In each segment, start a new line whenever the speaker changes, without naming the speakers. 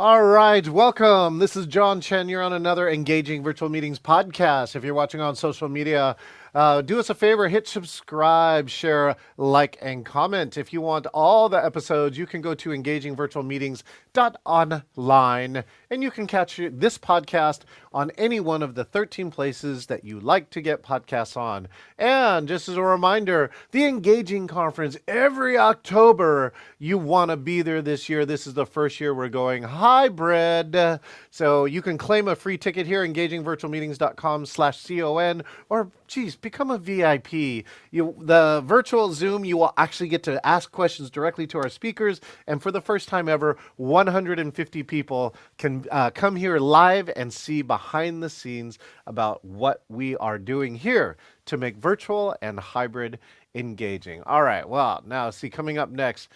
All right, welcome. This is John Chen. You're on another Engaging Virtual Meetings podcast. If you're watching on social media, do us a favor, hit subscribe, share, like, and comment. If you want all the episodes, you can go to engagingvirtualmeetings.online and you can catch this podcast on any one of the 13 places that you like to get podcasts on. And just as a reminder, the Engaging Conference every October, you want to be there this year. This is the first year we're going hybrid. So you can claim a free ticket here, engagingvirtualmeetings.com/CON, or geez, become a VIP. The virtual Zoom, you will actually get to ask questions directly to our speakers. And for the first time ever, 150 people can come here live and see behind the scenes about what we are doing here to make virtual and hybrid engaging. All right, well, now see, coming up next,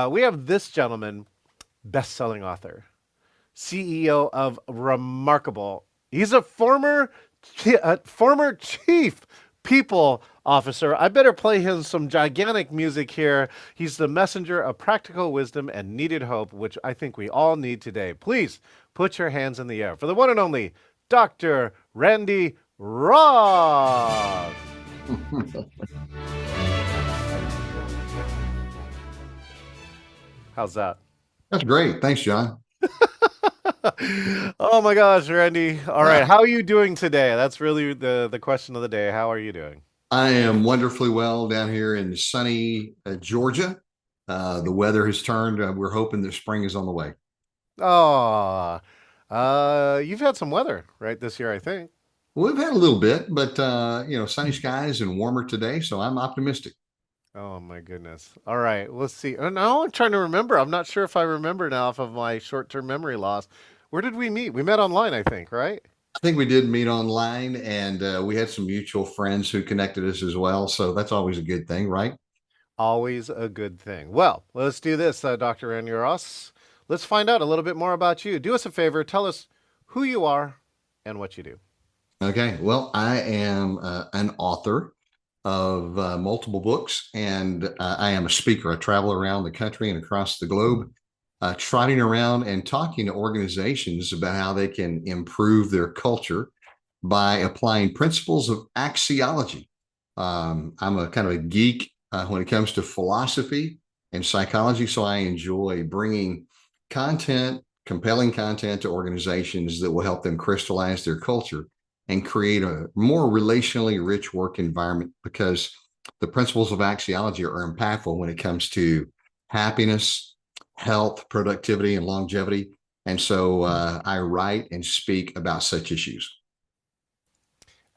we have this gentleman, best-selling author, CEO of Remarkable. He's a former chief people officer. I better play him some gigantic music here. He's the messenger of practical wisdom and needed hope, which I think we all need today. Please put your hands in the air for the one and only Dr. Randy Ross. How's that?
That's great. Thanks, John.
Oh my gosh, Randy. All right. How are you doing today? That's really the question of the day. How are you doing?
I am wonderfully well down here in sunny Georgia. The weather has turned. We're hoping that spring is on the way.
Oh, you've had some weather, right, this year, I think.
We've had a little bit, but sunny skies and warmer today, so I'm optimistic.
Oh my goodness. All right, let's see. Now I'm trying to remember. I'm not sure if I remember now off of my short-term memory loss. Where did we meet? We met online, I think, right?
I think we did meet online, and we had some mutual friends who connected us as well. So that's always a good thing, right?
Always a good thing. Well, let's do this, Dr. Randy Ross. Let's find out a little bit more about you. Do us a favor. Tell us who you are and what you do.
Okay. Well, I am an author of multiple books, and I am a speaker. I travel around the country and across the globe, trotting around and talking to organizations about how they can improve their culture by applying principles of axiology. I'm a kind of a geek when it comes to philosophy and psychology, so I enjoy bringing compelling content to organizations that will help them crystallize their culture and create a more relationally rich work environment, because the principles of axiology are impactful when it comes to happiness, health, productivity, and longevity. And so I write and speak about such issues.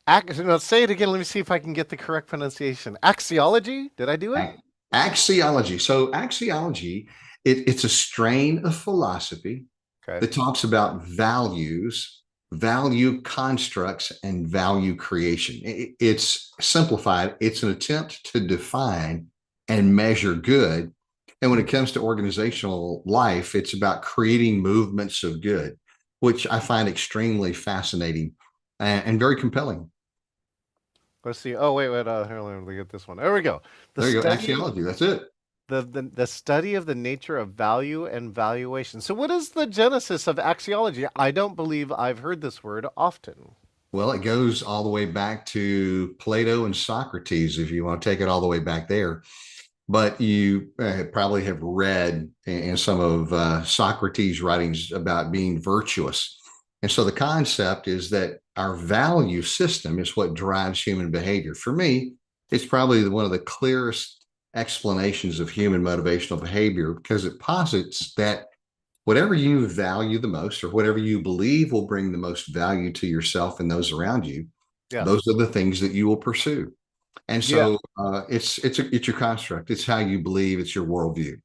No, say it again. Let me see if I can get the correct pronunciation. Axiology? Did I do it?
Axiology. So axiology, it's a strain of philosophy
Okay.
that talks about values, value constructs, and value creation. It's simplified. It's an attempt to define and measure good. And when it comes to organizational life, it's about creating movements of good, which I find extremely fascinating and very compelling.
Let's see. Oh, wait. Here, let me get this one. There we go. The
There you go.
study
Axiology. That's it.
the study of the nature of value and valuation. So what is the genesis of axiology? I don't believe I've heard this word often.
Well, it goes all the way back to Plato and Socrates, if you want to take it all the way back there. But you probably have read in some of Socrates' writings about being virtuous. And so the concept is that our value system is what drives human behavior. For me, it's probably one of the clearest explanations of human motivational behavior, because it posits that whatever you value the most, or whatever you believe will bring the most value to yourself and those around you,
Yes.
those are the things that you will pursue. And
Yeah.
so it's your construct. It's how you believe. It's your worldview.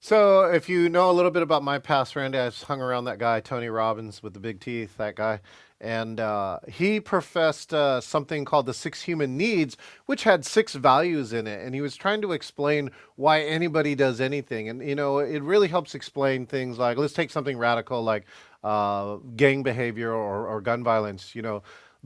So if you know a little bit about my past, Randy, I hung around that guy, Tony Robbins with the big teeth, that guy. And he professed something called the six human needs, which had six values in it. And he was trying to explain why anybody does anything. And, it really helps explain things like, let's take something radical like gang behavior or gun violence.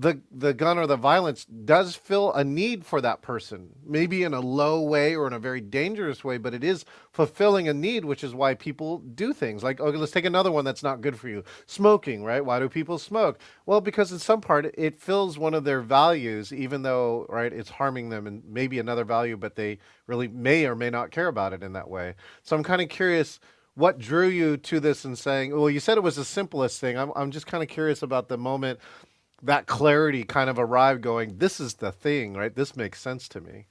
the gun or the violence does fill a need for that person, maybe in a low way or in a very dangerous way, but it is fulfilling a need, which is why people do things like, okay, let's take another one that's not good for you, smoking, right? Why do people smoke? Well, because in some part it fills one of their values, even though, right, it's harming them and maybe another value, but they really may or may not care about it in that way. So I'm kind of curious what drew you to this and saying, well, you said it was the simplest thing. I'm just kind of curious about the moment that clarity kind of arrived going, this is the thing, right? This makes sense to me.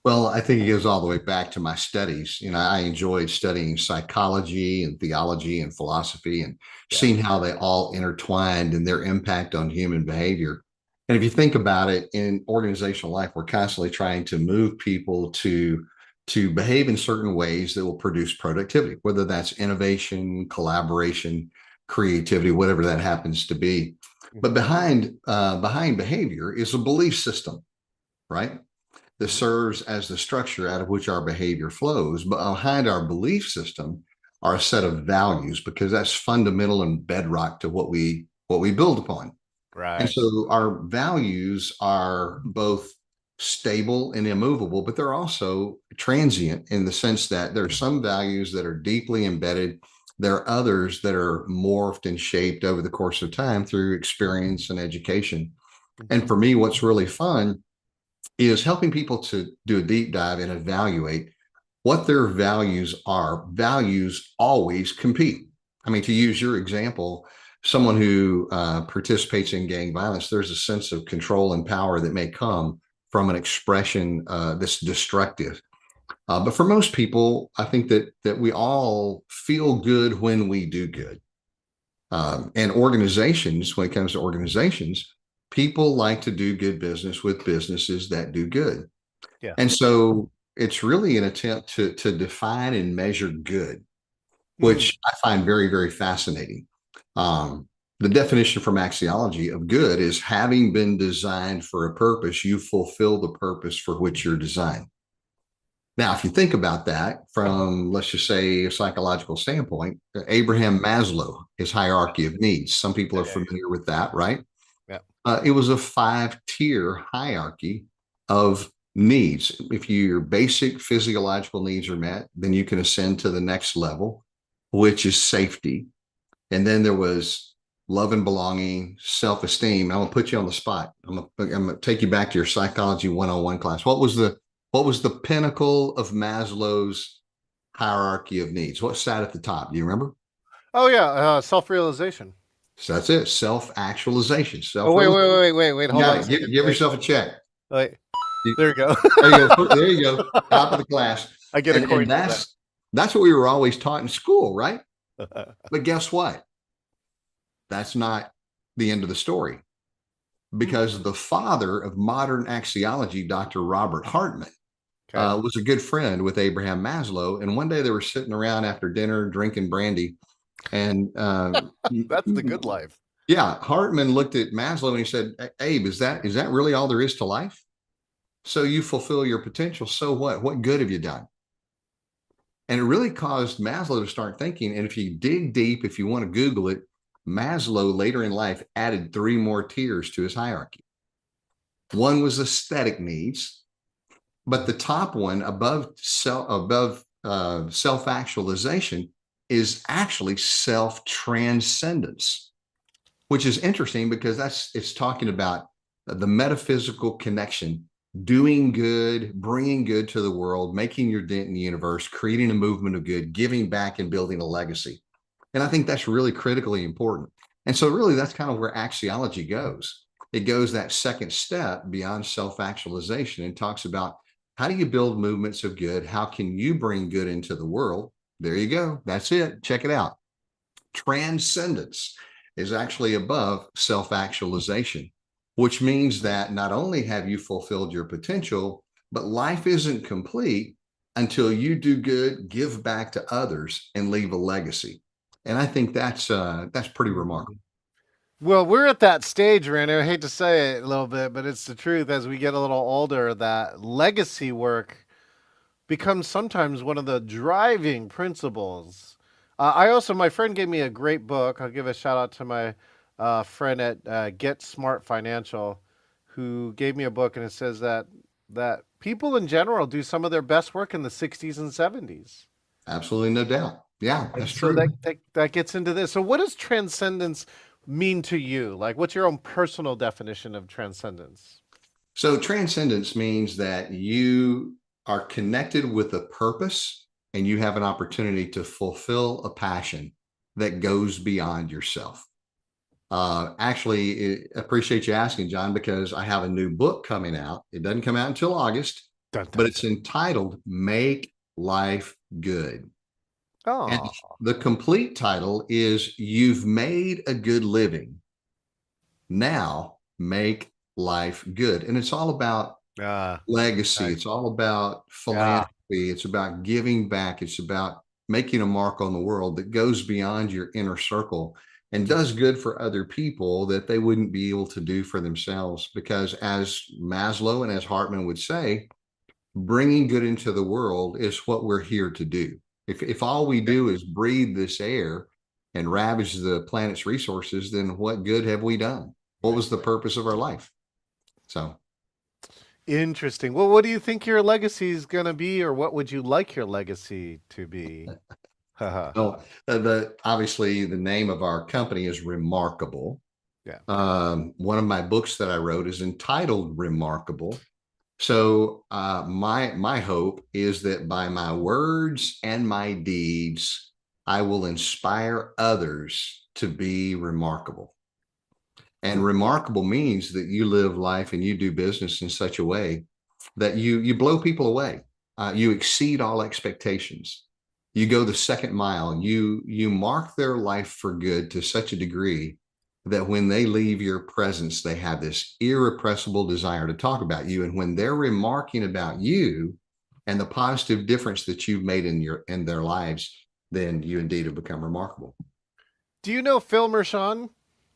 Well, I think it goes all the way back to my studies. I enjoyed studying psychology and theology and philosophy and
Yeah.
seeing how they all intertwined and their impact on human behavior. And if you think about it, in organizational life, we're constantly trying to move people to behave in certain ways that will produce productivity, whether that's innovation, collaboration, creativity, whatever that happens to be. But
Hmm.
behind behavior is a belief system, right? That
Hmm.
serves as the structure out of which our behavior flows. But behind our belief system are a set of values because that's fundamental and bedrock to what we build upon. And
Right.
so our values are both stable and immovable, but they're also transient in the sense that there are some values that are deeply embedded. There are others that are morphed and shaped over the course of time through experience and education. And
Hmm.
for me, what's really fun is helping people to do a deep dive and evaluate what their values are. Values always compete. I mean, to use your example, someone who participates in gang violence, there's a sense of control and power that may come from an expression that's destructive. But for most people, I think that we all feel good when we do good. And organizations, when it comes to organizations, people like to do good business with businesses that do good.
Yeah.
And so it's really an attempt to define and measure good,
Mm.
which I find very, very fascinating. Um, the definition from axiology of good is having been designed for a purpose, you fulfill the purpose for which you're designed. Now, if you think about that from, let's just say, a psychological standpoint, Abraham Maslow, his hierarchy of needs, some people
Yeah.
are familiar with that, right?
Yeah.
It was a 5 tier hierarchy of needs. If your basic physiological needs are met, then you can ascend to the next level, which is safety. And then there was love and belonging, self esteem. I'm gonna put you on the spot. I'm gonna take you back to your psychology 101 class. What was the pinnacle of Maslow's hierarchy of needs? What sat at the top? Do you remember?
Oh yeah. Self-realization.
So that's it. Self actualization.
Oh
Self
wait, wait,
realization.
wait, wait, wait.
You
Hold
got
on a
it. Give,
second.
give
Wait,
yourself a check.
wait.
You,
There you go.
there you go. There you go. Top of the class.
I get a
And
coin for that.
that's what we were always taught in school, right? But guess what? That's not the end of the story
Hmm.
because the father of modern axiology, Dr. Robert Hartman,
Okay.
was a good friend with Abraham Maslow. And one day they were sitting around after dinner drinking brandy. And
That's the good life.
yeah, Hartman looked at Maslow and he said, Abe, is that really all there is to life? So you fulfill your potential. So what? What good have you done? And it really caused Maslow to start thinking. And if you dig deep, if you want to Google it, Maslow later in life added 3 more tiers to his hierarchy. One was aesthetic needs, but the top one above self actualization is actually self transcendence, which is interesting because it's talking about the metaphysical connection, doing good, bringing good to the world, making your dent in the universe, creating a movement of good, giving back and building a legacy. And I think that's really critically important. And so really that's kind of where axiology goes. It goes that second step beyond self-actualization and talks about how do you build movements of good? How can you bring good into the world? There you go. That's it. Check it out. Transcendence is actually above self actualization, which means that not only have you fulfilled your potential, but life isn't complete until you do good, give back to others, and leave a legacy. And I think that's pretty remarkable.
Well, we're at that stage, Randy. I hate to say it a little bit, but it's the truth. As we get a little older, that legacy work becomes sometimes one of the driving principles. I also, my friend gave me a great book. I'll give a shout out to my friend at Get Smart Financial who gave me a book, and it says that people in general do some of their best work in the 60s and 70s.
Absolutely, no doubt. Yeah,
And
that's
so
true.
that gets into this. So what does transcendence mean to you? Like, what's your own personal definition of transcendence?
So transcendence means that you are connected with a purpose and you have an opportunity to fulfill a passion that goes beyond yourself. Actually, appreciate you asking, John, because I have a new book coming out. It doesn't come out until August,
Dun,
but
dun,
it's
dun.
entitled Make Life Good. And
Oh,
the complete title is You've Made a Good Living. Now make life good. And it's all about legacy.
nice.
It's all about
Yeah.
philanthropy. It's about giving back. It's about making a mark on the world that goes beyond your inner circle and does good for other people that they wouldn't be able to do for themselves. Because as Maslow and as Hartman would say, bringing good into the world is what we're here to do. If all we do is breathe this air and ravage the planet's resources, then what good have we done? What was the purpose of our life? So,
Interesting. Well, what do you think your legacy is going to be, or what would you like your legacy to be? Haha.
well, the obviously the name of our company is Remarkable.
Yeah.
One of my books that I wrote is entitled Remarkable. So my hope is that by my words and my deeds, I will inspire others to be remarkable. And remarkable means that you live life and you do business in such a way that you blow people away. You exceed all expectations. You go the second mile. You mark their life for good to such a degree that when they leave your presence, they have this irrepressible desire to talk about you. And when they're remarking about you and the positive difference that you've made in their lives, then you indeed have become remarkable.
Do you know Phil Mershon?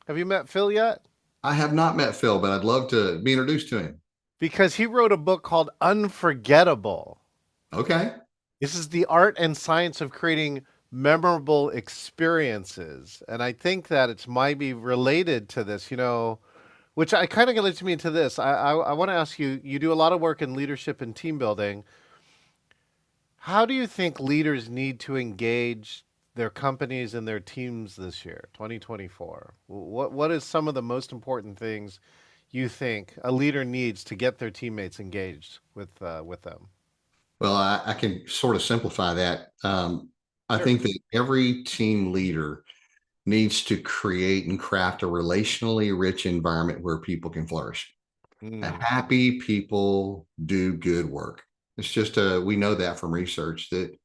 Have you met Phil yet?
I have not met Phil, but I'd love to be introduced to him.
Because he wrote a book called Unforgettable.
Okay.
This is the art and science of creating memorable experiences. And I think that it's might be related to this, which I kind of leads me into this. I want to ask you, you do a lot of work in leadership and team building. How do you think leaders need to engage their companies and their teams this year, 2024? What is some of the most important things you think a leader needs to get their teammates engaged with them?
Well, I can sort of simplify that. I
Sure.
think that every team leader needs to create and craft a relationally rich environment where people can flourish.
Mm.
Happy people do good work. It's just we know that from research that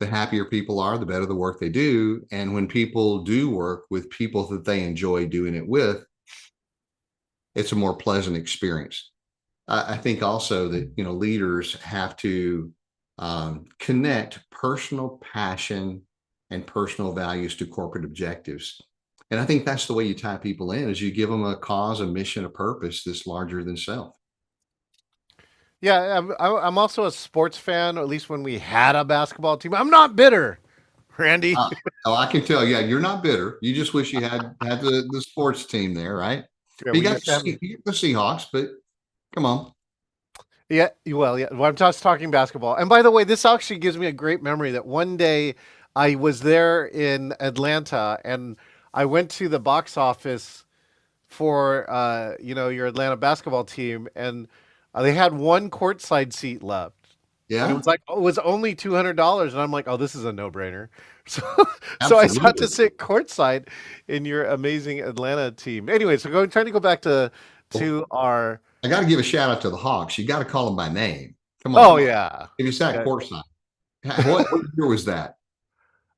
the happier people are, the better the work they do. And when people do work with people that they enjoy doing it with, it's a more pleasant experience. I think also that leaders have to connect personal passion and personal values to corporate objectives. And I think that's the way you tie people in is you give them a cause, a mission, a purpose that's larger than self.
Yeah, I'm also a sports fan, or at least when we had a basketball team. I'm not bitter, Randy.
Uh, oh, I can tell. Yeah, you're not bitter. You just wish you had the sports team there, right?
Yeah,
You
we
got
used
the,
to have.
you got the Seahawks, but come on.
Yeah, well, yeah. Well, I'm just talking basketball. And by the way, this actually gives me a great memory that one day I was there in Atlanta, and I went to the box office for your Atlanta basketball team, and they had one courtside seat left. And it
Yeah,
was like, oh, it was only $200, and I'm like, oh, this is a no-brainer. So, so I got to
absolutely.
sit courtside in your amazing Atlanta team. Anyway, so trying to go back to
Well,
our.
I got to give a shout out to the Hawks. You got to call them by name. Come
Oh
on.
yeah,
If you sat
yeah.
courtside, what year was that?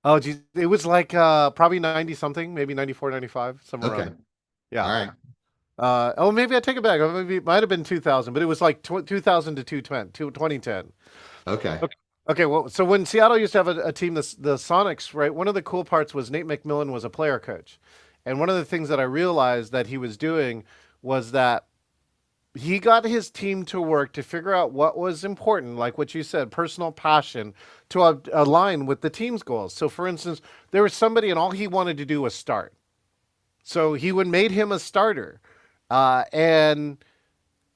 Oh geez, it was like probably 90 something, maybe 94, 95, somewhere around
Okay.
there.
All
Yeah.
right.
Oh, maybe I take it back. Maybe it might have been 2000, but it was like 2000 to 2010.
Okay.
Okay. Okay, well, so when Seattle used to have a team, the Sonics, right? One of the cool parts was Nate McMillan was a player coach, and one of the things that I realized that he was doing was that he got his team to work to figure out what was important, like what you said, personal passion, to align with the team's goals. So, for instance, there was somebody, and all he wanted to do was start. So he would made him a starter, and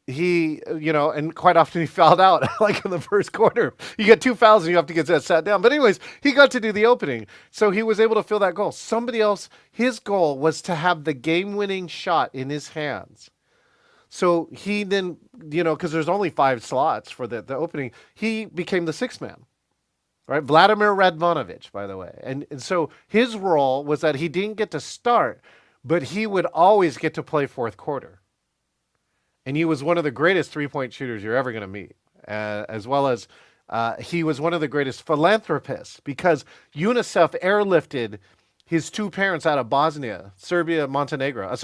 he, and quite often he fouled out like in the first quarter. You get two fouls and you have to get that sat down. But anyways, he got to do the opening, so he was able to fill that goal. Somebody else, his goal was to have the game-winning shot in his hands. So he then, because there's only five slots for the opening, he became the sixth man. Right, Vladimir Radvanovich, by the way, and so his role was that he didn't get to start, but he would always get to play fourth quarter, and he was one of the greatest three-point shooters you're ever going to meet, as well as he was one of the greatest philanthropists because UNICEF airlifted his two parents out of Bosnia, Serbia, Montenegro,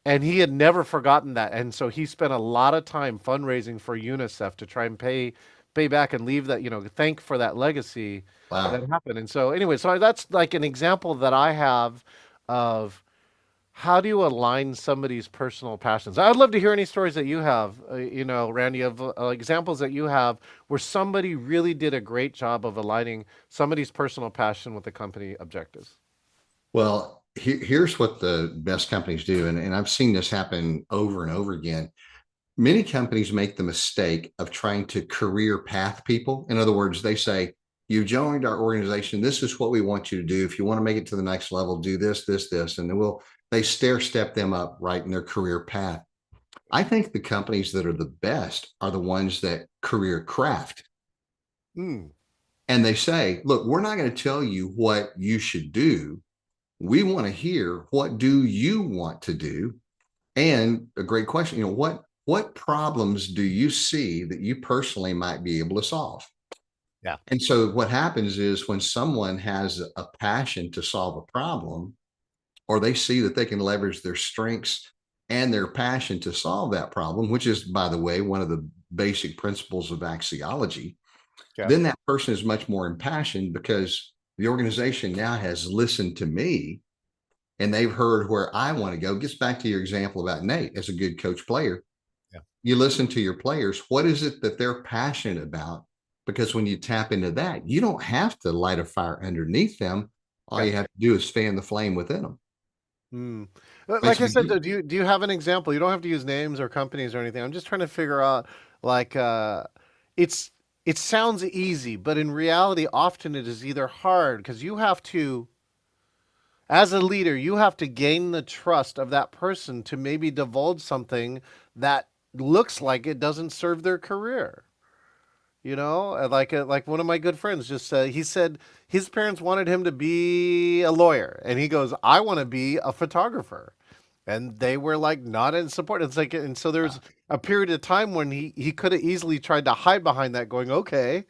and he had never forgotten that, and so he spent a lot of time fundraising for UNICEF to try and pay back and leave that, thank for that legacy that
Wow.
happened. And so anyway, so that's like an example that I have of how do you align somebody's personal passions. I'd love to hear any stories that you have, Randy, of examples that you have where somebody really did a great job of aligning somebody's personal passion with the company objectives.
Well, here's what the best companies do. And I've seen this happen over and over again. Many companies make the mistake of trying to career path people. In other words, they say, you joined our organization. This is what we want you to do. If you want to make it to the next level, do this, this, this. And then they stair step them up right in their career path. I think the companies that are the best are the ones that career craft.
Mm,
And they say, look, we're not going to tell you what you should do. We want to hear, what do you want to do? And a great question, what problems do you see that you personally might be able to solve?
yeah.
And so what happens is when someone has a passion to solve a problem, or they see that they can leverage their strengths and their passion to solve that problem, which is, by the way, one of the basic principles of axiology,
Yeah.
then that person is much more impassioned because the organization now has listened to me and they've heard where I want to go. Gets back to your example about Nate as a good coach player.
Yeah.
You listen to your players. What is it that they're passionate about? Because when you tap into that, you don't have to light a fire underneath them. All
Yeah.
you have to do is fan the flame within them.
Mm.
Makes
Like
a
I
big
said,
deal.
though, do you have an example? You don't have to use names or companies or anything. I'm just trying to figure out, like, it's it sounds easy, but in reality, often it is either hard because you have to, as a leader, you have to gain the trust of that person to maybe divulge something that looks like it doesn't serve their career. Like one of my good friends just said, he said his parents wanted him to be a lawyer, and he goes, "I want to be a photographer." And they were like not in support. It's like, and so there's a period of time when he could have easily tried to hide behind that, going, "Okay,"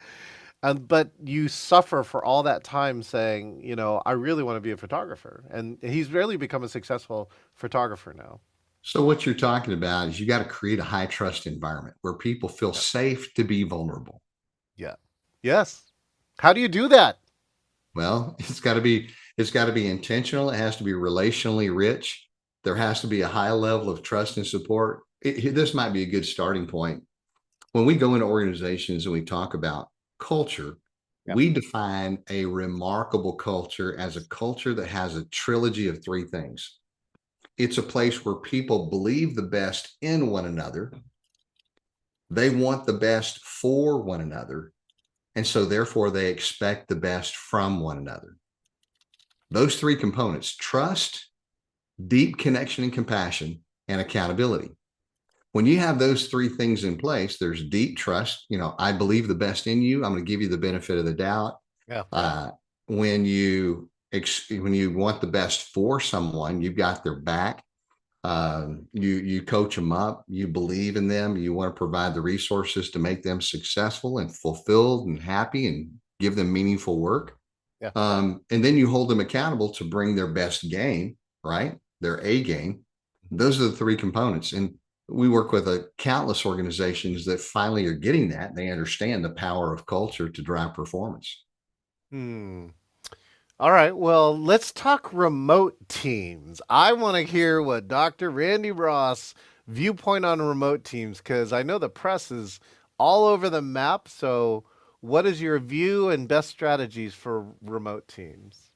and but you suffer for all that time saying, "I really want to be a photographer," and he's really become a successful photographer now.
So what you're talking about is you got to create a high trust environment where people feel
Yeah.
safe to be vulnerable.
Yeah. Yes. How do you do that?
Well, it's got to be intentional. It has to be relationally rich. There has to be a high level of trust and support. This might be a good starting point. When we go into organizations and we talk about culture,
Yeah.
we define a remarkable culture as a culture that has a trilogy of three things. It's a place where people believe the best in one another. They want the best for one another. And so, therefore, they expect the best from one another. Those three components: trust, deep connection and compassion, and accountability. When you have those three things in place, there's deep trust. I believe the best in you. I'm going to give you the benefit of the doubt.
Yeah.
Uh, when you want the best for someone, you've got their back. You coach them up. You believe in them. You want to provide the resources to make them successful and fulfilled and happy, and give them meaningful work.
Yeah.
And then you hold them accountable to bring their best game, right? Their A game. Those are the three components. And we work with countless organizations that finally are getting that. They understand the power of culture to drive performance.
Hmm. All right. Well, let's talk remote teams. I want to hear what Dr. Randy Ross' viewpoint on remote teams, because I know the press is all over the map. So, what is your view and best strategies for remote teams?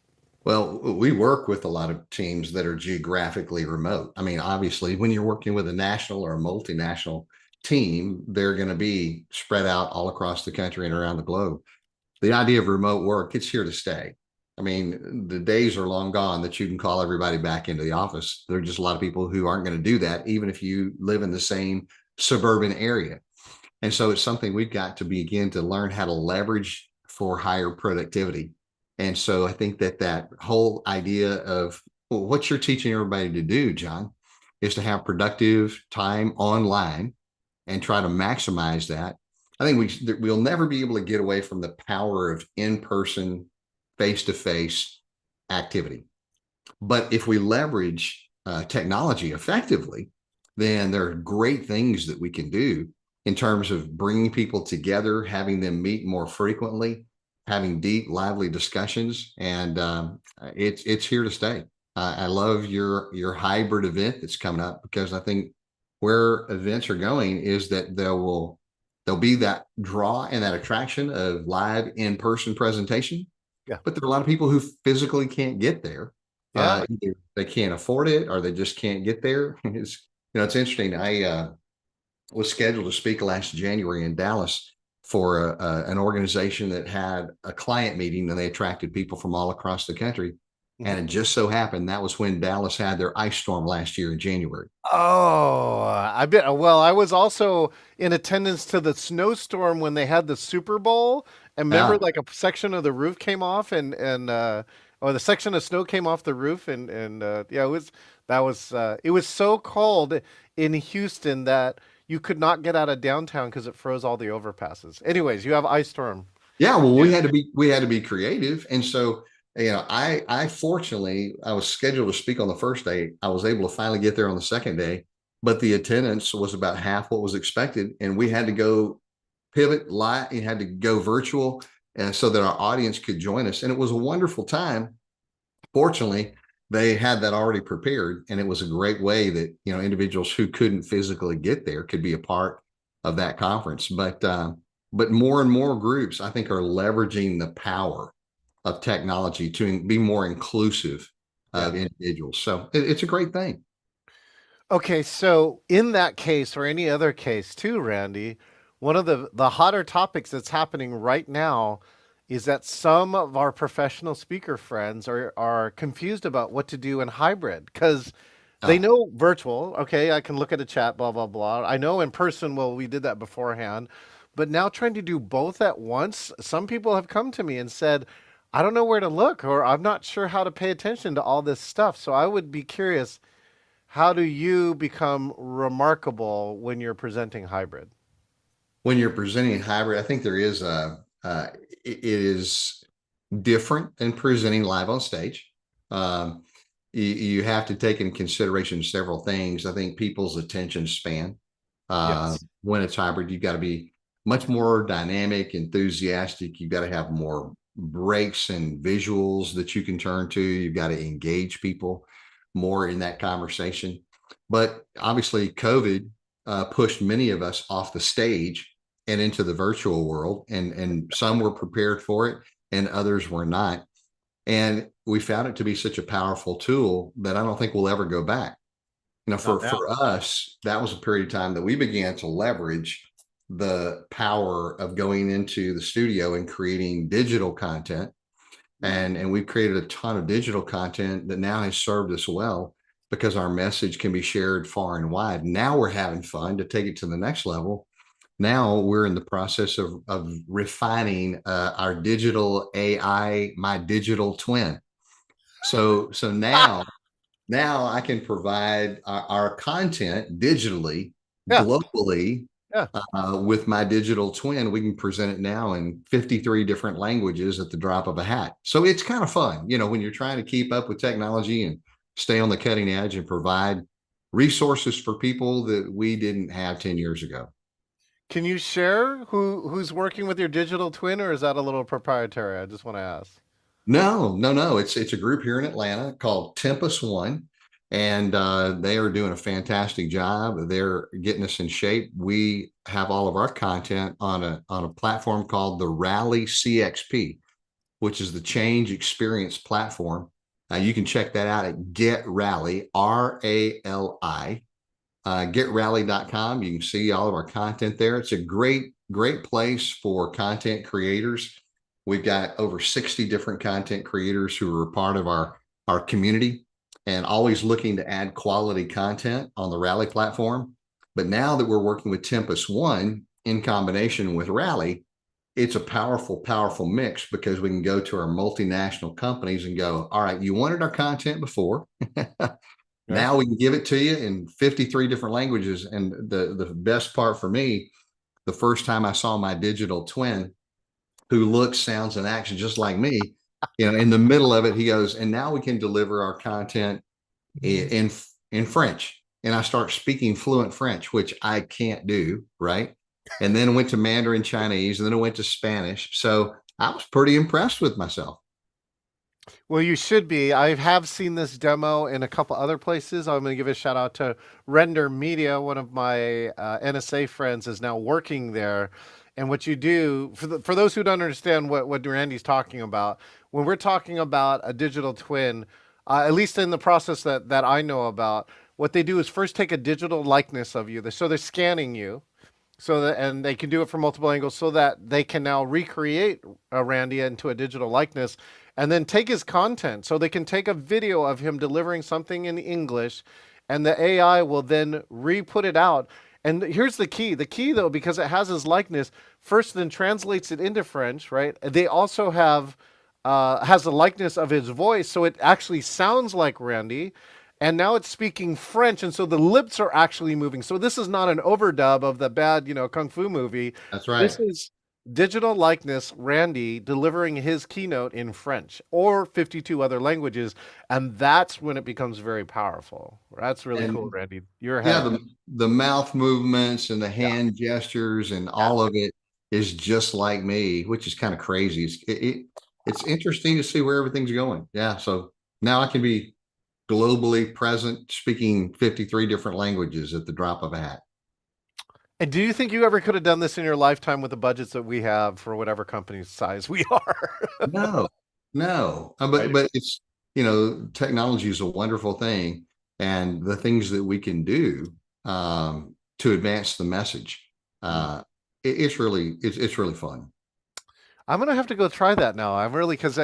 Well, we work with a lot of teams that are geographically remote. I mean, obviously, when you're working with a national or a multinational team, they're going to be spread out all across the country and around the globe. The idea of remote work, it's here to stay. I mean, the days are long gone that you can call everybody back into the office. There are just a lot of people who aren't going to do that, even if you live in the same suburban area. And so it's something we've got to begin to learn how to leverage for higher productivity. And so I think that that whole idea of, well, what you're teaching everybody to do, John, is to have productive time online and try to maximize that. I think we'll never be able to get away from the power of in-person, face-to-face activity. But if we leverage technology effectively, then there are great things that we can do in terms of bringing people together, having them meet more frequently, having deep, lively discussions, and it's here to stay. I love your hybrid event that's coming up because I think where events are going is that there'll be that draw and that attraction of live in person presentation,
Yeah.
but there are a lot of people who physically can't get there.
Yeah.
Either they can't afford it or they just can't get there. It's interesting. I was scheduled to speak last January in Dallas for an organization that had a client meeting, and they attracted people from all across the country.
Mhm.
And it just so happened that was when Dallas had their ice storm last year in January.
Oh, I bet. Well, I was also in attendance to the snowstorm when they had the Super Bowl. And remember,
Yeah,
like a section of the roof came off, or the section of snow came off the roof, and yeah, it was so cold in Houston that you could not get out of downtown because it froze all the overpasses. Anyways, you have ice storm.
yeah. Well,
Yeah.
we had to be creative, and so I fortunately I was scheduled to speak on the first day. I was able to finally get there on the second day, but the attendance was about half what was expected, and we had to go pivot live. You had to go virtual, and so that our audience could join us, and it was a wonderful time. Fortunately, they had that already prepared, and it was a great way that individuals who couldn't physically get there could be a part of that conference. But more and more groups, I think, are leveraging the power of technology to be more inclusive
Yeah.
of individuals. So it's a great thing.
Okay, so in that case or any other case too, Randy, one of the hotter topics that's happening right now is that some of our professional speaker friends are confused about what to do in hybrid because they
Oh,
know virtual, okay, I can look at a chat, blah blah blah. I know in person, well, we did that beforehand, but now trying to do both at once, some people have come to me and said, I don't know where to look or I'm not sure how to pay attention to all this stuff. So I would be curious, how do you become remarkable when you're presenting hybrid?
when you're presenting hybrid, I think there is it is different than presenting live on stage. Um, you have to take into consideration several things. I think people's attention span.
Yes.
When it's hybrid, you've got to be much more dynamic, enthusiastic. You've got to have more breaks and visuals that you can turn to. You've got to engage people more in that conversation. But obviously, COVID pushed many of us off the stage and into the virtual world, and some were prepared for it, and others were not. And we found it to be such a powerful tool that I don't think we'll ever go back.
Not now.
For us, that was a period of time that we began to leverage the power of going into the studio and creating digital content. And we've created a ton of digital content that now has served us well because our message can be shared far and wide. Now we're having fun to take it to the next level. Now we're in the process of refining our digital AI, my digital twin. So now I can provide our content digitally,
Yeah.
globally,
Yeah.
with my digital twin. We can present it now in 53 different languages at the drop of a hat. So it's kind of fun, when you're trying to keep up with technology and stay on the cutting edge and provide resources for people that we didn't have 10 years ago.
Can you share who's working with your digital twin, or is that a little proprietary? I just want to ask.
No, no, no. It's a group here in Atlanta called Tempest One, and they are doing a fantastic job. They're getting us in shape. We have all of our content on a platform called the Rally CXP, which is the Change Experience platform. You can check that out at Get Rally, RALI, getrally.com. You can see all of our content there. It's a great place for content creators. We've got over 60 different content creators who are a part of our community and always looking to add quality content on the Rally platform. But now that we're working with Tempest One in combination with Rally, it's a powerful mix because we can go to our multinational companies and go, all right, you wanted our content before.
Yeah.
Now we can give it to you in 53 different languages. And the best part for me, the first time I saw my digital twin who looks, sounds, and acts just like me, in the middle of it, he goes, and now we can deliver our content in French. And I start speaking fluent French, which I can't do, right? And then I went to Mandarin Chinese, and then I went to Spanish. So I was pretty impressed with myself.
Well, you should be. I have seen this demo in a couple other places. I'm going to give a shout out to Render Media. One of my NSA friends is now working there. And what you do, for those who don't understand what Randy's talking about, when we're talking about a digital twin, at least in the process that I know about, what they do is first take a digital likeness of you. So they're scanning you so that, and they can do it from multiple angles so that they can now recreate Randy into a digital likeness and then take his content. So they can take a video of him delivering something in English and the AI will then re-put it out. And here's the key. The key, though, because it has his likeness, first then translates it into French, right? They also have has the likeness of his voice, so it actually sounds like Randy. And now it's speaking French, and so the lips are actually moving. So this is not an overdub of the bad, kung fu movie.
That's
This
right.
is digital likeness Randy delivering his keynote in French or 52 other languages, and that's when it becomes very powerful. That's really cool,
And
Randy. You're ahead
yeah,
of
the mouth movements and the
yeah,
hand gestures and
yeah.
all of it is just like me, which is kind of crazy. It's interesting to see where everything's going. Yeah, so now I can be globally present, speaking 53 different languages at the drop of a hat.
And do you think you ever could have done this in your lifetime with the budgets that we have for whatever company size we are?
No, no,
Right?
but it's technology is a wonderful thing, and the things that we can do to advance the message,
Mm.
uh, it's really fun.
I'm gonna have to go try that now. I'm really because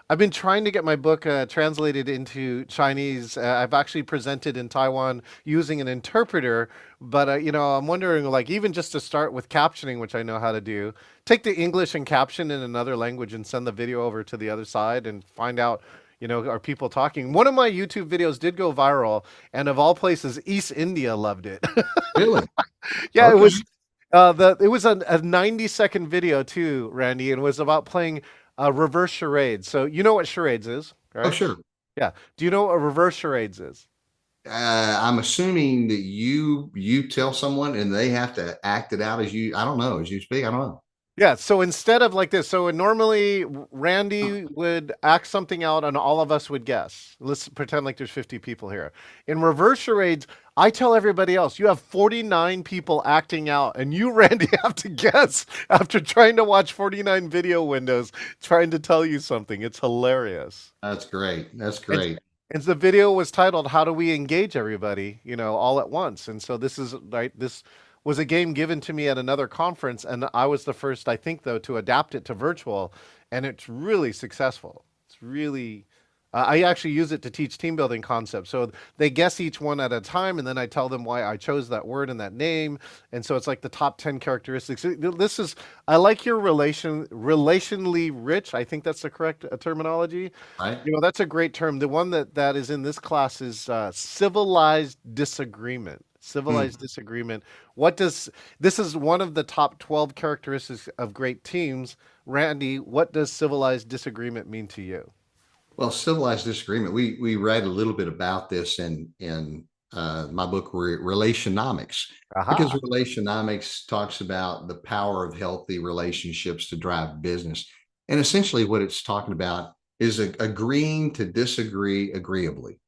I've been trying to get my book translated into Chinese. I've actually presented in Taiwan using an interpreter, but I'm wondering, like, even just to start with captioning, which I know how to do, take the English and caption in another language and send the video over to the other side and find out, are people talking? One of my YouTube videos did go viral, and of all places, East India loved it.
Really?
Yeah, it
Okay.
was it was a 90-second video too, Randy, and it was about playing reverse charades. So you know what charades is,
Oh,
right?
sure.
Yeah. Do you know what a reverse charades is?
I'm assuming that you tell someone and they have to act it out as you. I don't know as you speak. I don't know.
Yeah, so instead of like this, so normally Randy would act something out and all of us would guess. Let's pretend like there's 50 people here. In reverse charades, I tell everybody else, you have 49 people acting out and you, Randy, have to guess after trying to watch 49 video windows trying to tell you something. It's hilarious.
That's great. That's
And
great.
and the video was titled "How Do We Engage Everybody?" All at once. And so this is right. This was a game given to me at another conference, and I was the first, I think, though, to adapt it to virtual, and it's really successful. It's really. I actually use it to teach team building concepts. So they guess each one at a time, and then I tell them why I chose that word and that name. And so it's like the top 10 characteristics. This is, I like your relationally rich. I think that's the correct terminology.
Right.
That's a great term. The one that is in this class is civilized disagreement.
Hmm.
Civilized disagreement. What does this is one of the top 12 characteristics of great teams. Randy, what does civilized disagreement mean to you?
Well, civilized disagreement. We read a little bit about this in my book, Relationomics, because
Aha.
Relationomics talks about the power of healthy relationships to drive business, and essentially what it's talking about is agreeing to disagree agreeably.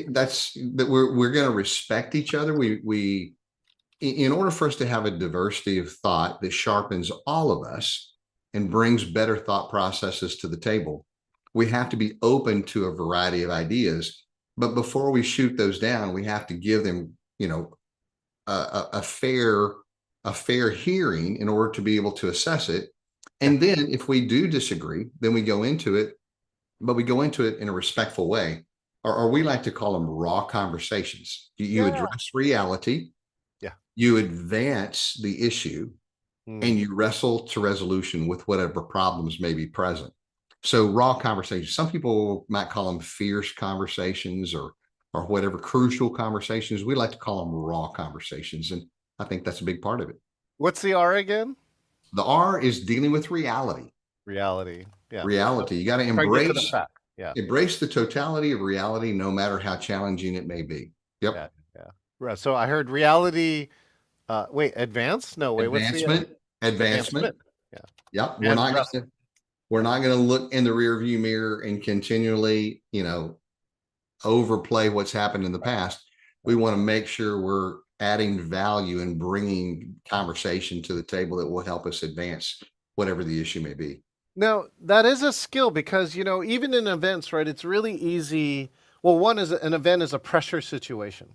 That's that we're going to respect each other. In order for us to have a diversity of thought that sharpens all of us and brings better thought processes to the table, We have to be open to a variety of ideas. But before we shoot those down, we have to give them, a fair hearing in order to be able to assess it.
Yeah.
And then if we do disagree, then we go into it, but we go into it in a respectful way, or we like to call them raw conversations. You
Yeah.
address reality,
Yeah.
you advance the issue,
Mm.
and you wrestle to resolution with whatever problems may be present. So raw conversations, some people might call them fierce conversations or whatever crucial conversations. We like to call them raw conversations. And I think that's a big part of it.
What's the R again?
The R is dealing with reality.
Reality. Yeah. So
Reality. You got to
try and get to the fact. Yeah.
embrace the totality of reality, no matter how challenging it may be. Yep.
Yeah. Yeah. Right. So I heard reality. Wait, advance? No, wait. What's the
Advancement.
advancement? Yeah.
Yep.
And wrestle.
We're not going to look in the rear view mirror and continually, overplay what's happened in the past. We want to make sure we're adding value and bringing conversation to the table that will help us advance whatever the issue may be.
Now, that is a skill because, even in events, right, it's really easy. Well, one is an event is a pressure situation,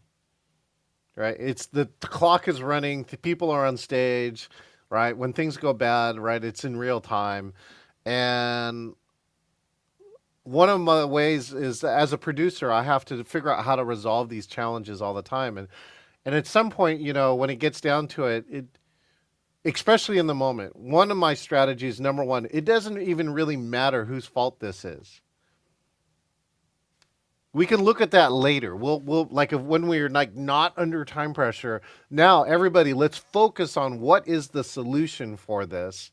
right? It's the clock is running, the people are on stage, right? When things go bad, right, it's in real time. And one of my ways is as a producer, I have to figure out how to resolve these challenges all the time. And at some point, when it gets down to it, especially in the moment, one of my strategies, number one, it doesn't even really matter whose fault this is. We can look at that later. We'll like if when we're like not under time pressure. Now, everybody, let's focus on what is the solution for this,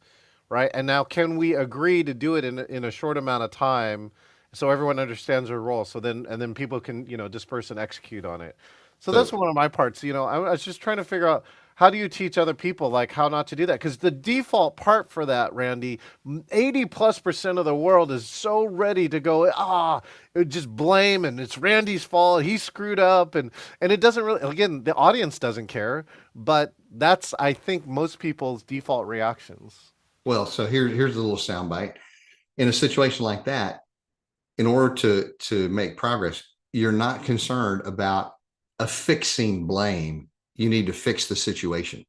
right? And now, can we agree to do it in a short amount of time, so everyone understands their role? So then people can disperse and execute on it. So that's
So,
one of my parts. I was just trying to figure out how do you teach other people like how not to do that? Because the default part for that, Randy, 80+% of the world is so ready to go just blame and it's Randy's fault. He screwed up and it doesn't really. Again, the audience doesn't care, but that's I think most people's default reactions.
so here's a little soundbite. In a situation like that, in order to make progress, you're not concerned about affixing blame. You need to fix the situation.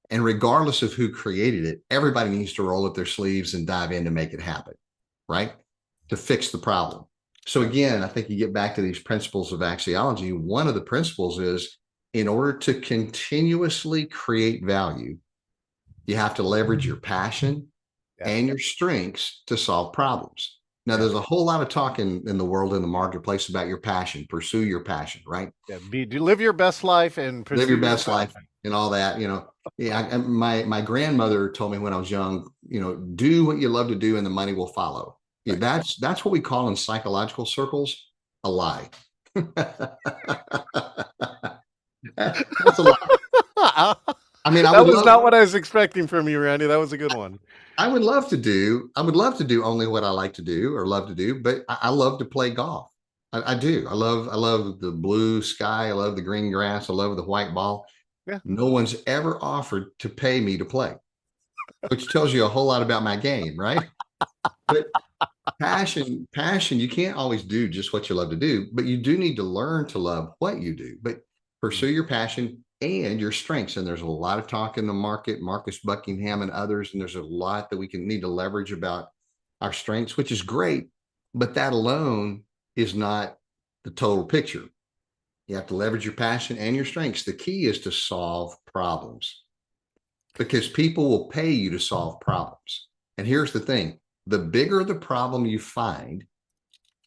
And regardless of who created it, everybody needs to roll up their sleeves and dive in to make it happen, right? To fix the problem. So
Right.
again, I think you get back to these principles of axiology. One of the principles is in order to continuously create value, you have to leverage your passion
Yeah.
and your strengths to solve problems. Now,
Yeah.
there's a whole lot of talk in the world, in the marketplace about your passion, pursue your passion, right?
Yeah. Live your best life and
Live your
pursue your
best life
passion.
and all that. Yeah. My grandmother told me when I was young, do what you love to do, and the money will follow. Yeah,
Right.
that's what we call in psychological circles a lie. That's a lie. I mean,
That was not what I was expecting from you, Randy. That was a good one.
I would love to do only what I like to do or love to do, but I love to play golf. I do. I love the blue sky. I love the green grass. I love the white ball.
Yeah.
No one's ever offered to pay me to play, which tells you a whole lot about my game, right? But passion, you can't always do just what you love to do, but you do need to learn to love what you do. But pursue your passion and your strengths. And there's a lot of talk in the market, Marcus Buckingham and others, and there's a lot that we can need to leverage about our strengths, which is great. But that alone is not the total picture. You have to leverage your passion and your strengths. The key is to solve problems because people will pay you to solve problems. And here's the thing, the bigger the problem you find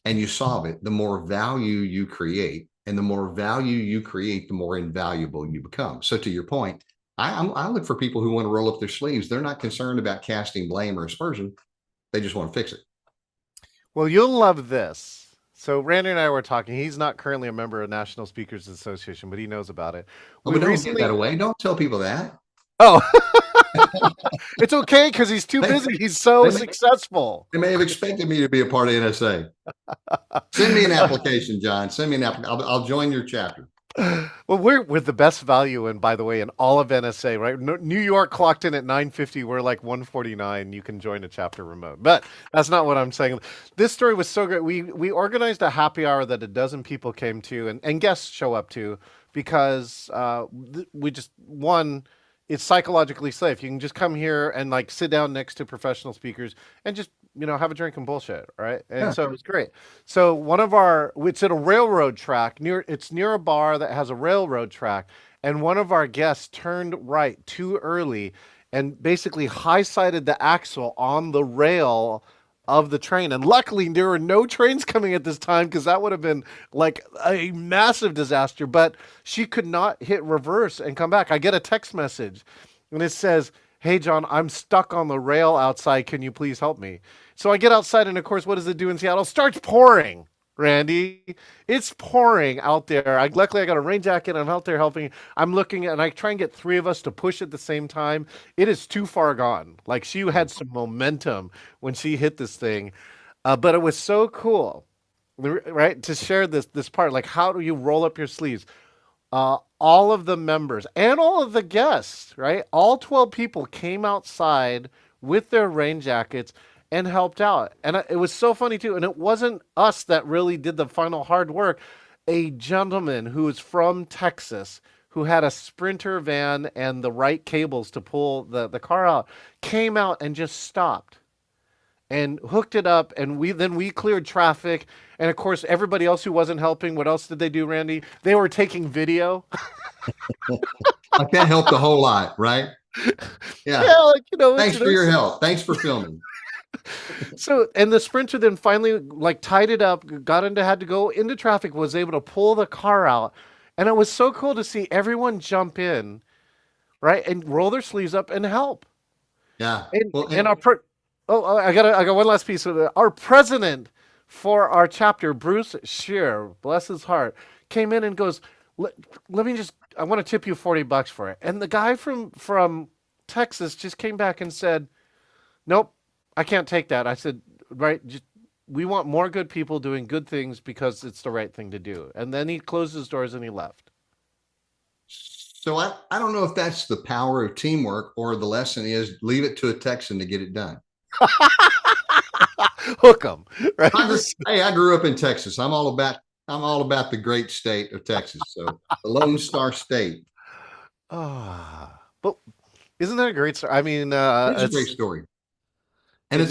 and you solve it, the more value you create. And the more value you create, the more invaluable you become. So to your point, I look for people who want to roll up their sleeves. They're not concerned about casting blame or aspersion. They just want to fix it.
Well, you'll love this. So Randy and I were talking. He's not currently a member of National Speakers Association, but he knows about it.
Oh,
We
but don't give that
recently.
away. Don't tell people that.
Oh, it's okay because he's too
They,
busy. He's so
they, may,
successful.
they may have expected me to be a part of NSA. Send me an application, John. Send me an application. I'll join your chapter.
Well, we're with the best value in, by the way, in all of NSA, right? New York clocked in at 9:50. We're like 1:49. You can join a chapter remote, but that's not what I'm saying. This story was so great. We organized a happy hour that a dozen people came to, and guests show up to because we just one. It's psychologically safe. You can just come here and like sit down next to professional speakers and just have a drink and bullshit, right? And
Yeah.
so it's great. So one of our, it's at a railroad track near, it's near a bar that has a railroad track, and one of our guests turned right too early and basically high-sided the axle on the rail of the train. And luckily, there were no trains coming at this time because that would have been like a massive disaster. But she could not hit reverse and come back. I get a text message and it says, "Hey, John, I'm stuck on the rail outside. Can you please help me?" So I get outside, and of course, what does it do in Seattle? It starts pouring. Randy, it's pouring out there. Luckily, I got a rain jacket. I'm out there helping. I'm looking at, and I try and get three of us to push at the same time. It is too far gone. Like she had some momentum when she hit this thing, but it was so cool, right? To share this part. Like, how do you roll up your sleeves? All of the members and all of the guests, right? All 12 people came outside with their rain jackets and helped out. And it was so funny too. And it wasn't us that really did the final hard work. A gentleman who is from Texas who had a Sprinter van and the right cables to pull the car out came out and just stopped and hooked it up, and we cleared traffic, and of course everybody else who wasn't helping, what else did they do, Randy? They were taking video.
I can't help the whole lot, right?
Yeah,
Yeah.
like it's
Thanks for your help. Thanks for filming.
so, and the Sprinter then finally like tied it up, had to go into traffic, was able to pull the car out, and it was so cool to see everyone jump in, right, and roll their sleeves up and help.
Yeah.
And
Well,
and I got one last piece of it. Our president for our chapter, Bruce Shear, bless his heart, came in and goes, let me just, I want to tip you $40 for it. And the guy from Texas just came back and said, "Nope, I can't take that." I said, "Right, just, we want more good people doing good things because it's the right thing to do." And then he closed his doors and he left.
so I don't know if that's the power of teamwork or the lesson is leave it to a Texan to get it done.
Hook him, right?
Hey, I grew up in Texas. I'm all about the great state of Texas. So the Lone Star State.
But isn't that a great story? I mean,
It's a great story. And
it,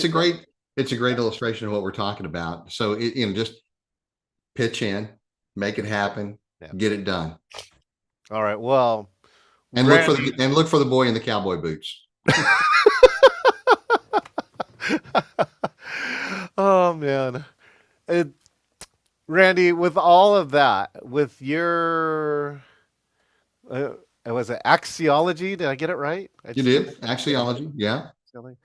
it's a great illustration of what we're talking about. So just pitch in, make it happen,
yeah.
get it done.
All right. Well,
And look for the boy in the cowboy boots.
Oh man, it, Randy, with all of that, with your, was it axiology? Did I get it right? I
You
just did.
did axiology, yeah.
Axiology.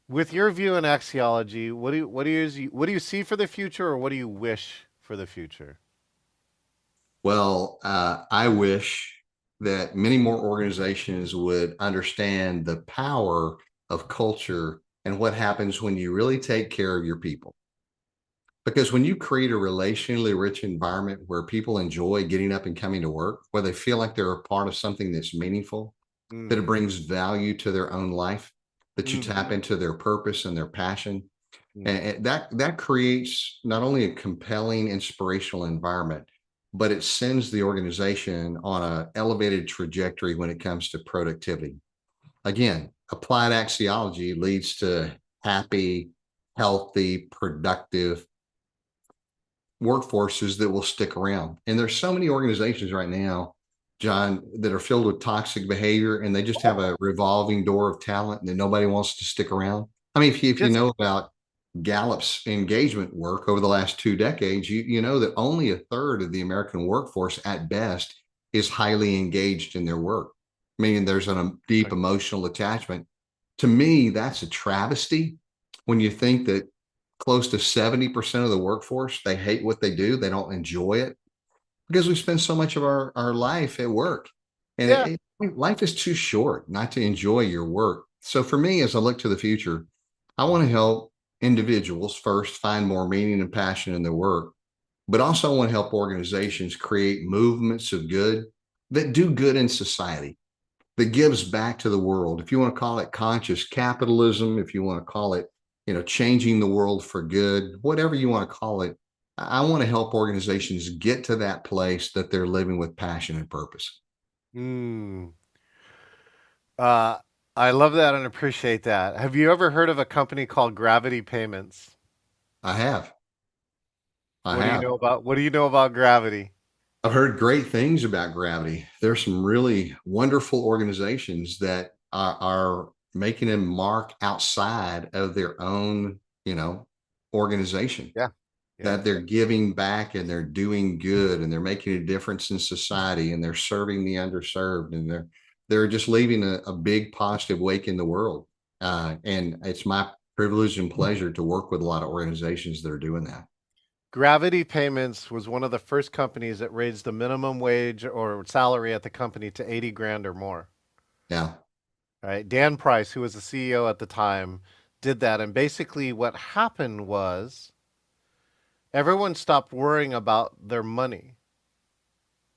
With your view in axiology, what do you see for the future, or what do you wish for the future?
Well, I wish that many more organizations would understand the power of culture and what happens when you really take care of your people. Because when you create a relationally rich environment where people enjoy getting up and coming to work, where they feel like they're a part of something that's meaningful, that it
Mm-hmm.
brings value to their own life, that you
Mm-hmm.
tap into their purpose and their passion,
Mm-hmm.
and that creates not only a compelling, inspirational environment, but it sends the organization on an elevated trajectory when it comes to productivity. Again, applied axiology leads to happy, healthy, productive workforces that will stick around. And there's so many organizations right now, John, that are filled with toxic behavior, and they just have a revolving door of talent that nobody wants to stick around. I mean, if you
Just
know about Gallup's engagement work over the last 2 decades, you know that only a third of the American workforce at best is highly engaged in their work, meaning there's a deep emotional attachment. To me, that's a travesty when you think that close to 70% of the workforce, they hate what they do. They don't enjoy it because we spend so much of our life at work. And
yeah.
life is too short not to enjoy your work. So for me, as I look to the future, I want to help individuals first find more meaning and passion in their work, but also I want to help organizations create movements of good that do good in society, that gives back to the world. If you want to call it conscious capitalism, if you want to call it, changing the world for good, whatever you want to call it, I want to help organizations get to that place that they're living with passion and purpose.
Mm. Uh, I love that and appreciate that. Have you ever heard of a company called Gravity Payments?
I have. I have.
What do you know about Gravity?
I've heard great things about Gravity. There's some really wonderful organizations that are making a mark outside of their own, organization,
Yeah. Yeah.
that they're giving back and they're doing good and they're making a difference in society and they're serving the underserved and they're just leaving a big positive wake in the world. And it's my privilege and pleasure to work with a lot of organizations that are doing that.
Gravity Payments was one of the first companies that raised the minimum wage or salary at the company to 80 grand or more.
Yeah.
Right? Dan Price, who was the CEO at the time, did that. And basically what happened was everyone stopped worrying about their money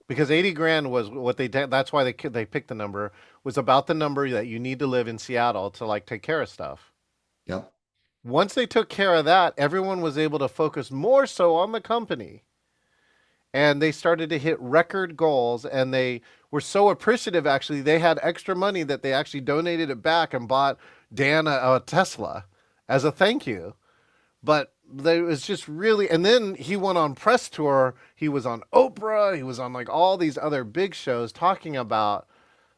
because 80 grand was what they did. That's why they picked the number, was about the number that you need to live in Seattle to like take care of stuff.
Yep.
Once they took care of that, everyone was able to focus more so on the company. And they started to hit record goals, and they were so appreciative. Actually, they had extra money that they actually donated it back and bought Dan a Tesla as a thank you. But it was just really, and then he went on press tour. He was on Oprah. He was on like all these other big shows talking about,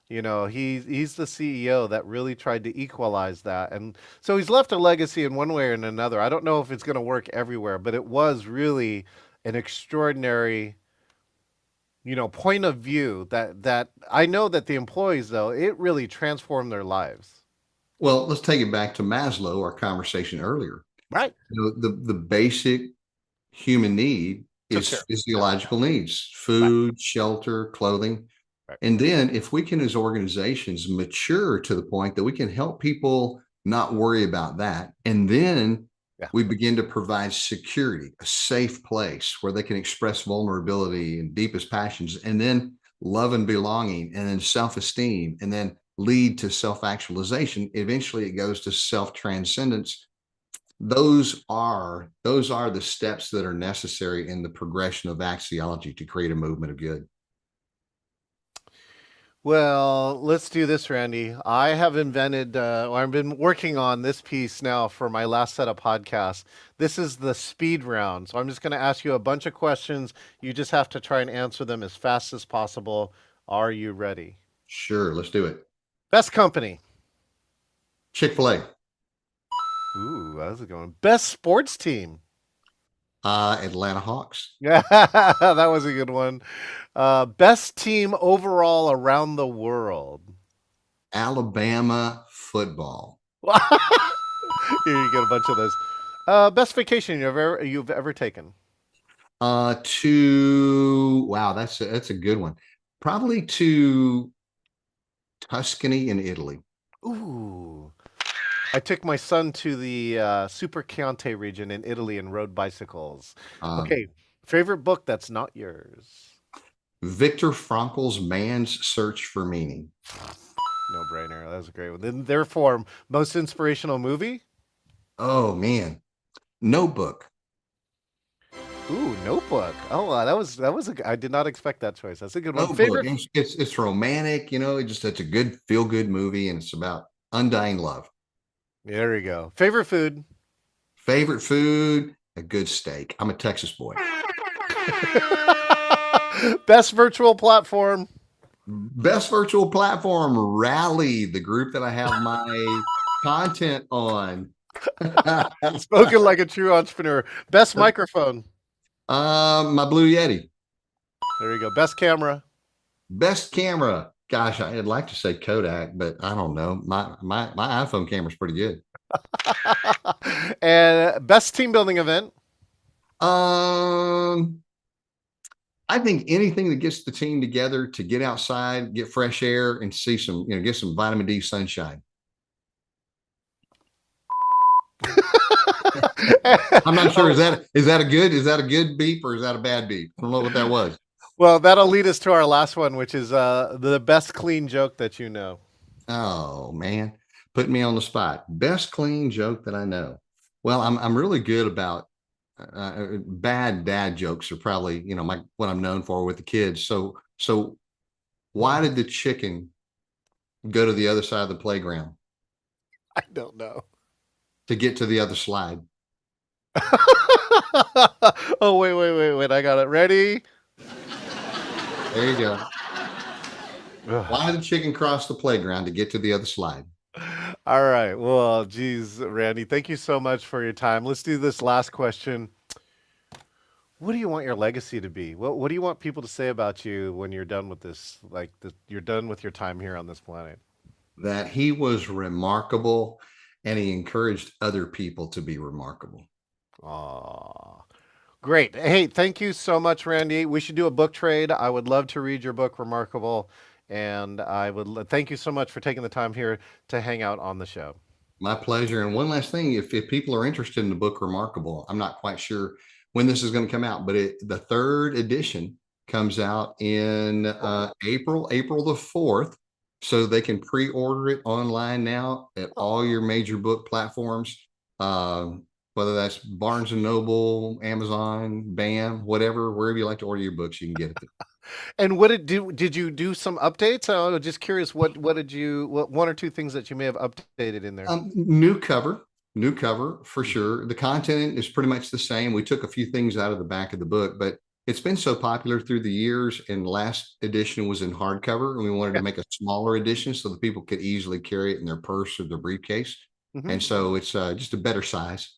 he's the CEO that really tried to equalize that. And so he's left a legacy in one way or in another. I don't know if it's going to work everywhere, but it was really an extraordinary, point of view that I know that the employees, though, it really transformed their lives.
Well, let's take it back to Maslow, our conversation earlier.
Right.
The basic human need
Took
is
care.
physiological needs:
Right.
food, shelter, clothing.
Right.
And then if we can, as organizations, mature to the point that we can help people not worry about that, and then
Yeah.
we begin to provide security, a safe place where they can express vulnerability and deepest passions, and then love and belonging, and then self-esteem, and then lead to self-actualization. Eventually it goes to self-transcendence. Those are the steps that are necessary in the progression of axiology to create a movement of good.
Well, let's do this, Randy. I have or I've been working on this piece now for my last set of podcasts. This is the speed round. So I'm just going to ask you a bunch of questions. You just have to try and answer them as fast as possible. Are you ready?
Sure, let's do it.
Best company.
Chick-fil-A.
Ooh, that's a good one. Best sports team.
Atlanta Hawks.
Yeah, that was a good one. Best team overall around the world.
Alabama football.
Here you get a bunch of those. Best vacation you've ever taken.
To wow, that's a good one. Probably to Tuscany in Italy.
Ooh, I took my son to the Super Chianti region in Italy and rode bicycles.
Um,
Okay, favorite book that's not yours.
Viktor Frankl's Man's Search for Meaning.
No brainer. That was a great one. Then, therefore, most inspirational movie.
Oh man, Notebook.
Ooh, Notebook. Oh, I did not expect that choice. That's a good one.
Notebook.
Favorite.
It's romantic. It's a good feel good movie, and it's about undying love.
There we go. Favorite food.
Favorite food, a good steak. I'm a Texas boy.
Best virtual platform.
Best virtual platform, Rally, the group that I have my content on.
Spoken like a true entrepreneur. Best microphone.
My Blue Yeti.
There you go. Best camera.
Best camera. Gosh, I'd like to say Kodak, but I don't know. My iPhone camera's pretty good.
And best team building event.
Um, I think anything that gets the team together to get outside, get fresh air, and see get some vitamin D sunshine. I'm not sure.
Oh,
Is that a good beep or is that a bad beep? I don't know what that was.
well, that'll lead us to our last one, which is the best clean joke that you know.
Oh man, put me on the spot. Best clean joke that I know. Well, I'm really good about bad dad jokes are probably my what I'm known for with the kids. So why did the chicken go to the other side of the playground?
I don't know.
To get to the other slide.
Oh, wait. I got it. Ready?
There you go.
Ugh.
Why did the chicken cross the playground to get to the other slide?
All right. Well, geez, Randy, thank you so much for your time. Let's do this last question. What do you want your legacy to be? What do you want people to say about you when you're done with this? You're done with your time here on this planet.
That he was remarkable and he encouraged other people to be remarkable.
Aw. Great. Hey, thank you so much, Randy. We should do a book trade. I would love to read your book, Remarkable. And thank you so much for taking the time here to hang out on the show.
My pleasure. And one last thing, if people are interested in the book Remarkable, I'm not quite sure when this is going to come out, but the third edition comes out in April the 4th. So they can pre-order it online now at all your major book platforms, uh, whether that's Barnes and Noble, Amazon, BAM, whatever, wherever you like to order your books, you can get it.
And what did do? Did you do some updates? I was just curious. What one or two things that you may have updated in there?
New cover for sure. The content is pretty much the same. We took a few things out of the back of the book, but it's been so popular through the years. And last edition was in hardcover, and we wanted to make a smaller edition so that people could easily carry it in their purse or their briefcase.
Mhm.
And so it's just a better size.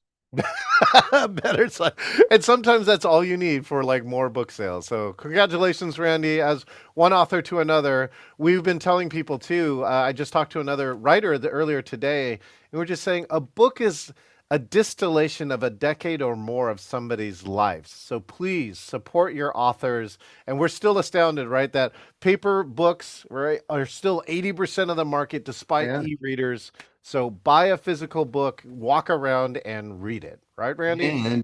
Better side. And sometimes that's all you need for like more book sales. So congratulations, Randy. As one author to another, we've been telling people too. I just talked to another writer earlier today, and we're just saying a book is a distillation of a decade or more of somebody's life. So please support your authors. And we're still astounded, right, that paper books, right, are still 80% of the market despite
Yeah.
e-readers. So buy a physical book, walk around and read it. Right, Randy?
And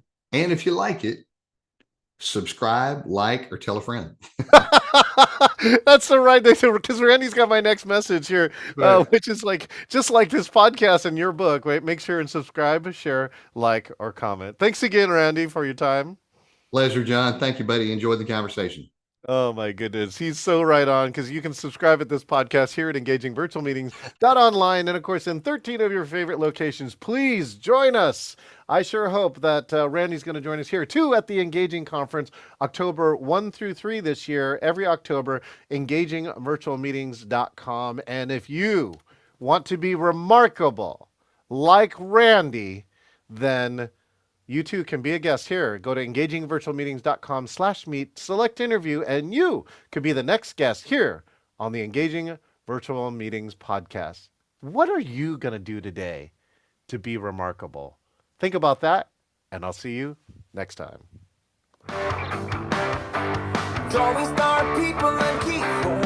if you like it, subscribe, like, or tell a friend.
That's the right thing because Randy's got my next message here,
Right.
which is like just like this podcast and your book. Right? Make sure and subscribe, share, like, or comment. Thanks again, Randy, for your time.
Pleasure, John. Thank you, buddy. Enjoyed the conversation.
Oh my goodness. He's so right on because you can subscribe at this podcast here at Engaging Virtual Meetings online and of course in 13 of your favorite locations. Please join us. I sure hope that Randy's going to join us here too at the Engaging Conference October 1 through 3 this year, every October, engagingvirtualmeetings.com. And if you want to be remarkable like Randy, then you too can be a guest here. Go to engagingvirtualmeetings.com/meet, select interview, and you could be the next guest here on the Engaging Virtual Meetings podcast. What are you going to do today to be remarkable? Think about that, and I'll see you next time.
Always start people and keep going.